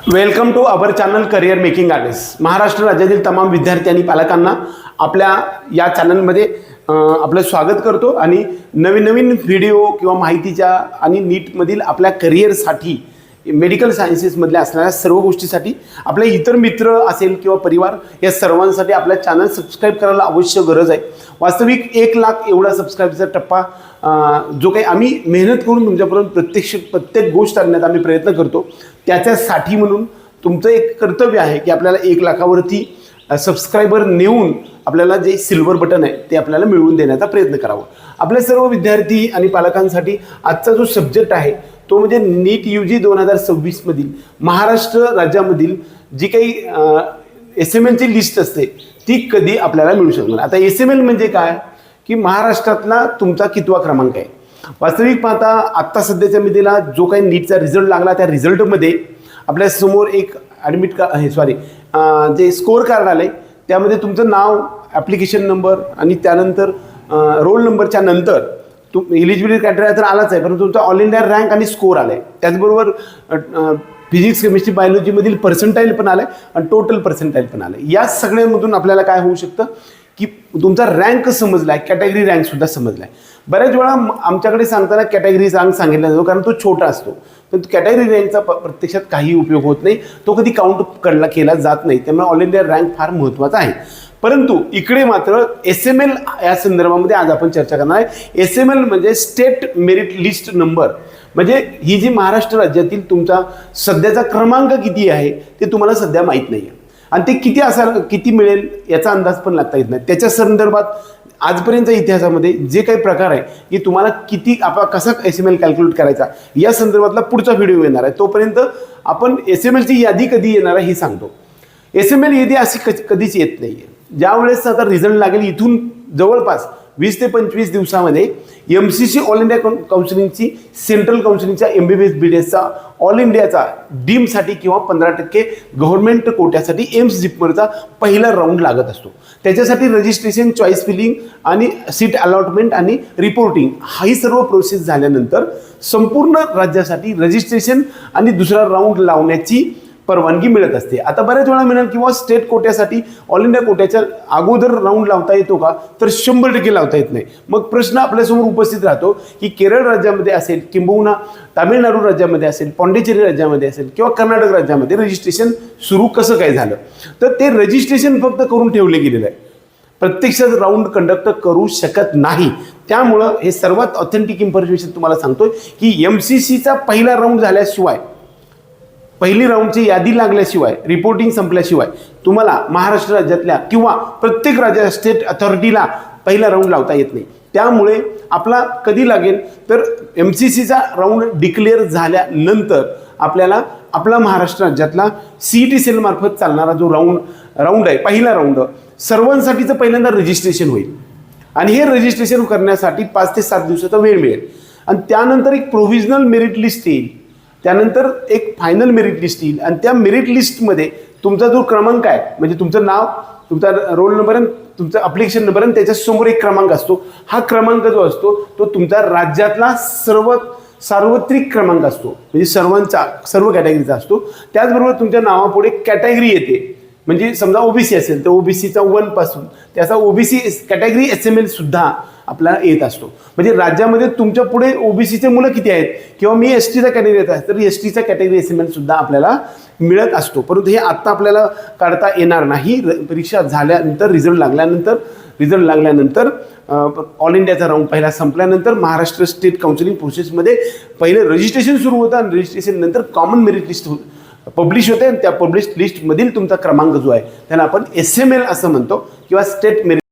Welcome to our channel career making artist. Maharashtra राज्यातील तमाम विद्यार्थी आणि पालकांना आपल्या या चॅनलमध्ये आपलं स्वागत करतो आणि नवीन नवीन व्हिडिओ किंवा माहितीच्या आणि नीटमधील आपल्या करिअरसाठी मेडिकल सायन्सेसमधल्या असणाऱ्या सर्व गोष्टीसाठी आपले इतर मित्र असेल किंवा परिवार या सर्वांसाठी आपल्या चॅनल सबस्क्राईब करायला अवश्य गरज आहे. वास्तविक 1 लाख एवढा सबस्क्राईबचा टप्पा जो काही आम्ही मेहनत करून तुमच्यापर्यंत प्रत्येक गोष्ट आणण्याचा आम्ही प्रयत्न करतो, त्याच्यासाठी म्हणून तुमचं एक कर्तव्य आहे की आपल्याला 1 लाखावरती सबस्क्रायबर नेऊन आपल्याला जे सिल्वर बटन आहे ते आपल्याला मिळवून देण्याचा प्रयत्न करावा. आपल्या सर्व विद्यार्थी आणि पालकांसाठी आजचा जो सब्जेक्ट आहे तो म्हणजे नीट UG 2026 मधील महाराष्ट्र राज्यामधील जी काही SMLची लिस्ट असते ती कधी आपल्याला मिळू शकणार. आता SML म्हणजे काय की महाराष्ट्रातला तुमचा कितवा क्रमांक आहे. वास्तविक पाहता आत्ता सध्याच्या मितीला जो काही नीटचा रिझल्ट लागला त्या रिझल्टमध्ये आपल्या समोर एक जे स्कोअर कार्ड आलं आहे त्यामध्ये तुमचं नाव, ॲप्लिकेशन नंबर आणि त्यानंतर रोल नंबरच्या नंतर एलिजिबिलिटी क्रायटेरिया तर आलाच आहे, परंतु तुमचा ऑल इंडिया रँक आणि स्कोअर आला आहे. त्याचबरोबर फिजिक्स, केमिस्ट्री, बायोलॉजीमधील पर्सेंटाईल पण आलं आहे आणि टोटल पर्सेंटाईल पण आलं आहे. या सगळ्यांमधून आपल्याला काय होऊ शकतं की तुमचा रँक समजला आहे, कॅटेगरी रँकसुद्धा समजला आहे. बऱ्याच वेळा आमच्याकडे सांगताना कॅटेगरी रँक सांगितला जातो कारण तो छोटा असतो, पण कॅटेगरी रँकचा प्रत्यक्षात काही उपयोग होत नाही, तो कधी काउंट केला जात नाही. त्यामुळे ऑल इंडिया रँक फार महत्त्वाचा आहे. परंतु इकडे मात्र SML या संदर्भामध्ये आज आपण चर्चा करणार आहे. SML म्हणजे स्टेट मेरिट लिस्ट नंबर, म्हणजे ही जी महाराष्ट्र राज्यातील तुमचा सध्याचा क्रमांक किती आहे ते तुम्हाला सध्या माहीत नाही आहे आणि ते किती मिळेल याचा अंदाज पण लागता येत नाही. त्याच्या संदर्भात आजपर्यंतच्या इतिहासामध्ये जे काही प्रकार आहे की तुम्हाला कसा SML कॅल्क्युलेट करायचा या संदर्भातला पुढचा व्हिडिओ येणार आहे. तोपर्यंत आपण SMLची यादी कधी येणार आहे हे सांगतो. SML यादी अशी कधीच येत नाही आहे. ज्यावेळेस आता रिझल्ट लागेल इथून जवळपास 20 ते 25 दिवसामध्ये MCC ऑल इंडिया काउन्सिलिंगची सेंट्रल काउन्सिलिंगच्या MBBS BDSचा ऑल इंडियाचा डीमसाठी किंवा 15% गव्हर्नमेंट कोट्यासाठी एम्स जिपमरचा पहिला राऊंड लागत असतो. त्याच्यासाठी रजिस्ट्रेशन, चॉईस फिलिंग आणि सीट अलॉटमेंट आणि रिपोर्टिंग ही सर्व प्रोसेस झाल्यानंतर संपूर्ण राज्यासाठी रजिस्ट्रेशन आणि दुसरा राऊंड लावण्याची परवानगी मिळत असते. आता बऱ्याच वेळा मिळेल किंवा स्टेट कोट्यासाठी ऑल इंडिया कोट्याच्या अगोदर राऊंड लावता येतो का, तर 100% लावता येत नाही. मग प्रश्न आपल्यासमोर उपस्थित राहतो की केरळ राज्यामध्ये असेल किंबहुना तामिळनाडू राज्यामध्ये असेल, पॉंडिचेरी राज्यामध्ये असेल किंवा कर्नाटक राज्यामध्ये रजिस्ट्रेशन सुरू कसं काय झालं, तर ते रजिस्ट्रेशन फक्त करून ठेवले गेलेलं आहे, प्रत्यक्षात राऊंड कंडक्ट करू शकत नाही. त्यामुळं हे सर्वात ऑथेंटिक इन्फॉर्मेशन तुम्हाला सांगतोय की MCCचा पहिला राऊंड झाल्याशिवाय, पहिली राऊंडची यादी लागल्याशिवाय, रिपोर्टिंग संपल्याशिवाय तुम्हाला महाराष्ट्र राज्यातल्या किंवा प्रत्येक राज्याच्या स्टेट अथॉरिटीला पहिला राऊंड लावता येत नाही. त्यामुळे आपला कधी लागेल तर MCCचा राऊंड डिक्लेअर झाल्यानंतर आपल्याला आपला महाराष्ट्र राज्यातला CET सेल मार्फत चालणारा जो राऊंड आहे, पहिला राऊंड, सर्वांसाठीचं पहिल्यांदा रजिस्ट्रेशन होईल आणि हे रजिस्ट्रेशन करण्यासाठी 5 ते 7 दिवसाचा वेळ मिळेल आणि त्यानंतर एक प्रोव्हिजनल मेरिट लिस्ट येईल, त्यानंतर एक फायनल मेरिट लिस्ट येईल आणि त्या मेरिट लिस्टमध्ये तुमचा जो क्रमांक आहे म्हणजे तुमचं नाव, तुमचा रोल नंबर आणि तुमचा ॲप्लिकेशन नंबर आणि त्याच्यासमोर एक क्रमांक असतो. हा क्रमांक जो असतो तो तुमचा राज्यातला सार्वत्रिक क्रमांक असतो, म्हणजे सर्व कॅटेगरीचा असतो. त्याचबरोबर तुमच्या नावापुढे कॅटेगरी येते, म्हणजे समजा OBC असेल तर OBCचा 1 पासून त्याचा OBC कॅटेगरी SML सुद्धा आपल्याला येत असतो. म्हणजे राज्यामध्ये तुमच्या पुढे OBCचे मुलं किती आहेत किंवा मी STचा कॅटेगरी येत आहे तर STचा कॅटेगरी SML सुद्धा आपल्याला मिळत असतो. परंतु हे आत्ता आपल्याला काढता येणार नाही. परीक्षा झाल्यानंतर रिझल्ट लागल्यानंतर ऑल इंडियाचा राऊंड पहिला संपल्यानंतर महाराष्ट्र स्टेट काउन्सिलिंग प्रोसेसमध्ये पहिले रजिस्ट्रेशन सुरू होतं आणि रजिस्ट्रेशन नंतर कॉमन मेरिट लिस्ट पब्लिश होते आणि त्या पब्लिश लिस्टमधील तुमचा क्रमांक जो आहे त्याला आपण SML असं म्हणतो किंवा स्टेट मेरिट